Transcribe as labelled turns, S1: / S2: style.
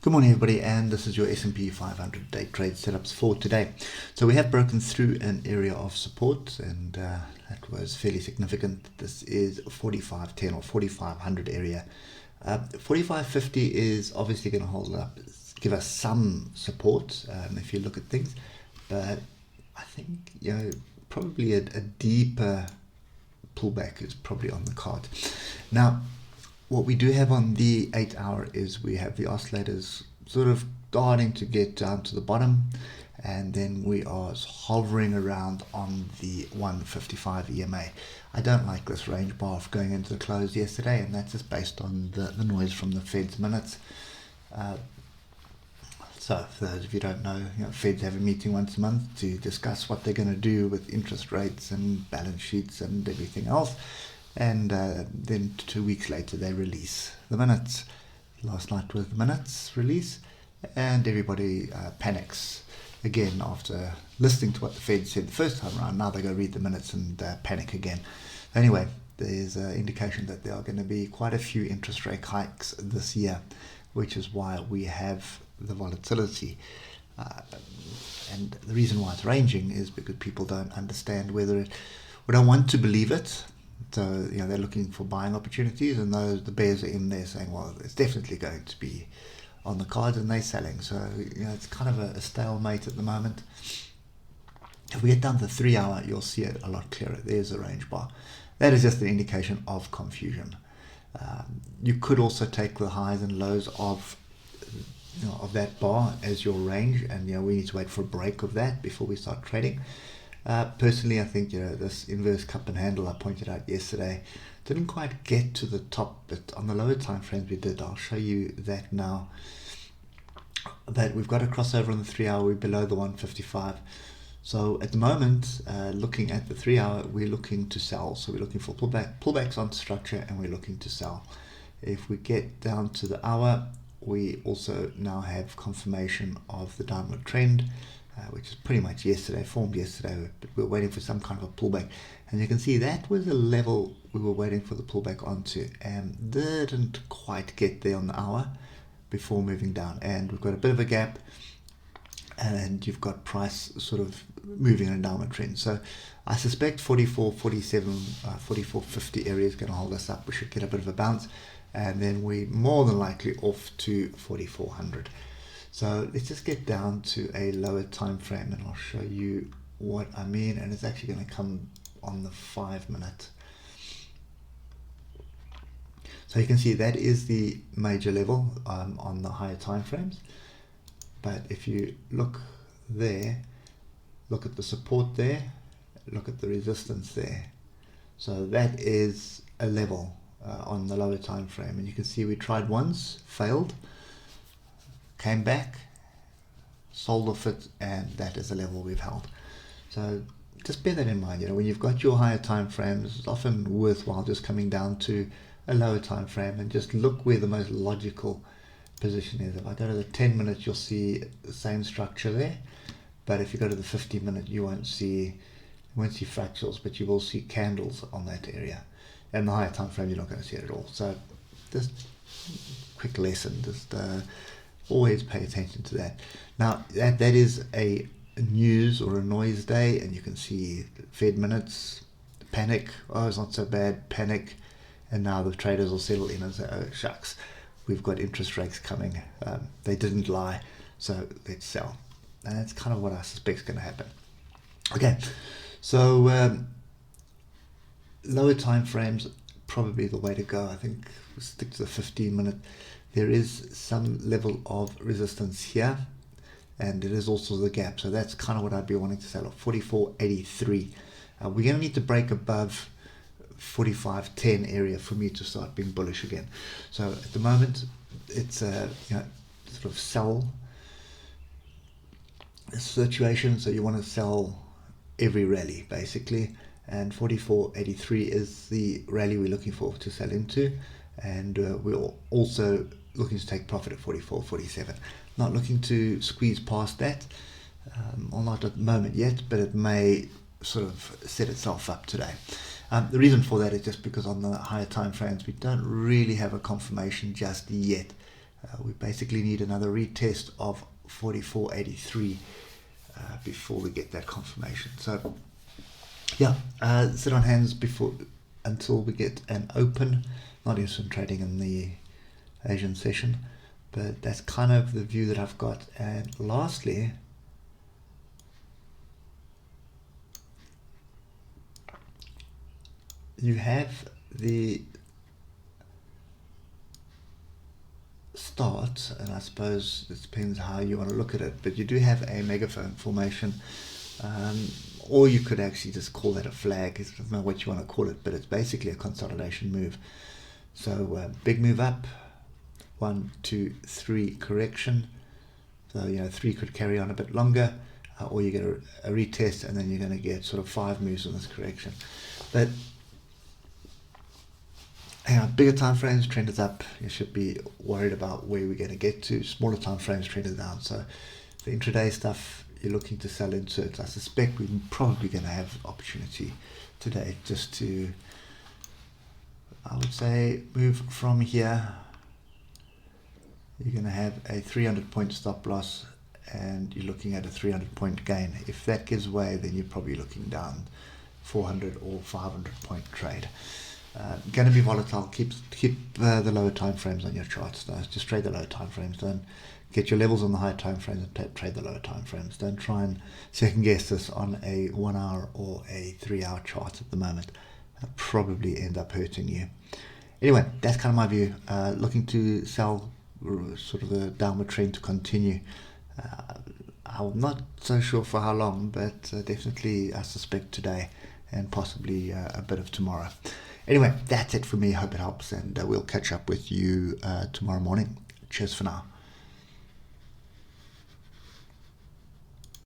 S1: Good morning everybody, and this is your S&P 500 day trade setups for today. So we have broken through an area of support, and that was fairly significant. This is 4510 or 4500 area. 4550 is obviously going to hold up, give us some support if you look at things, but I think probably a deeper pullback is probably on the card. Now, what we do have on the 8 hour is we have the oscillators sort of starting to get down to the bottom, and then we are hovering around on the 155 EMA. I don't like this range bar going into the close yesterday, and that's just based on the noise from the Fed's minutes. So for those of you who don't know, Feds have a meeting once a month to discuss what they're going to do with interest rates and balance sheets and everything else. And then 2 weeks later they release the minutes. Last night was the minutes release, and everybody panics again after listening to what the Fed said the first time around. Now they go read the minutes and panic again. Anyway, there's an indication that there are going to be quite a few interest rate hikes this year, which is why we have the volatility. And the reason why it's ranging is because people don't understand we don't want to believe it. So they're looking for buying opportunities, and the bears are in there saying, well, it's definitely going to be on the cards, and they're selling. So it's kind of a stalemate at the moment. If we get down to the 3 hour, you'll see it a lot clearer. There's a range bar. That is just an indication of confusion. You could also take the highs and lows of that bar as your range, and we need to wait for a break of that before we start trading. Personally, I think this inverse cup and handle I pointed out yesterday didn't quite get to the top, but on the lower time frames we did. I'll show you that now. That we've got a crossover on the 3 hour, we're below the 155. So at the moment, looking at the 3 hour, we're looking to sell. So we're looking for pullbacks on structure, and we're looking to sell. If we get down to the hour, we also now have confirmation of the downward trend, which is pretty much formed yesterday, but we're waiting for some kind of a pullback. And you can see that was a level we were waiting for the pullback onto, and didn't quite get there on the hour before moving down. And we've got a bit of a gap, and you've got price sort of moving in a downward trend. So I suspect 44, 47, 44, 50 area is going to hold us up. We should get a bit of a bounce, and then we're more than likely off to 4400. So let's just get down to a lower time frame, and I'll show you what I mean. And it's actually going to come on the 5 minute. So you can see that is the major level on the higher time frames. But if you look there, look at the support there, look at the resistance there. So that is a level on the lower time frame, and you can see we tried once, failed, came back, sold off it, and that is a level we've held. So just bear that in mind. When you've got your higher time frames, it's often worthwhile just coming down to a lower time frame and just look where the most logical position is. If I go to the 10 minutes, you'll see the same structure there, but if you go to the 50 minute, you won't see fractals, but you will see candles on that area. And the higher time frame, you're not going to see it at all. So just quick lesson, just always pay attention to that. Now that is a news or a noise day, and you can see Fed minutes, panic, oh it's not so bad, panic, and now the traders will settle in and say, oh shucks, we've got interest rates coming, they didn't lie, so let's sell. And that's kind of what I suspect is going to happen. Okay, so lower time frames probably the way to go. I think we'll stick to the 15 minute. There is some level of resistance here, and it is also the gap. So that's kind of what I'd be wanting to sell at 44.83. We're going to need to break above 45.10 area for me to start being bullish again. So at the moment, it's a sort of sell situation. So you want to sell every rally basically, and 44.83 is the rally we're looking for to sell into, and we're also looking to take profit at 44.47. Not looking to squeeze past that, or not at the moment yet, but it may sort of set itself up today. The reason for that is just because on the higher time frames we don't really have a confirmation just yet We basically need another retest of 44.83 before we get that confirmation. So yeah, sit on hands until we get an open. Not interested in trading in the Asian session, but that's kind of the view that I've got. And lastly, you have the start, and I suppose it depends how you want to look at it, but you do have a megaphone formation, or you could actually just call that a flag. I don't know what you want to call it, but it's basically a consolidation move. So big move up, 1, 2, 3 correction. So 3 could carry on a bit longer, or you get a retest, and then you're going to get sort of 5 moves on this correction. But bigger time frames, trend is up. You should be worried about where we're going to get to. Smaller time frames, trend is down. So the intraday stuff, you're looking to sell inserts. I suspect we're probably going to have opportunity today just to, I would say, move from here. You're going to have a 300-point stop loss, and you're looking at a 300-point gain. If that gives way, then you're probably looking down 400 or 500-point trade. Going to be volatile. Keep the lower time frames on your charts. Though. Just trade the lower time frames. Don't get your levels on the high time frames and trade the lower time frames. Don't try and second guess this on a 1 hour or a 3 hour chart at the moment. That'll probably end up hurting you. Anyway, that's kind of my view. Looking to sell sort of the downward trend to continue. I'm not so sure for how long, but definitely I suspect today and possibly a bit of tomorrow. Anyway, that's it for me. Hope it helps, and we'll catch up with you tomorrow morning. Cheers for now.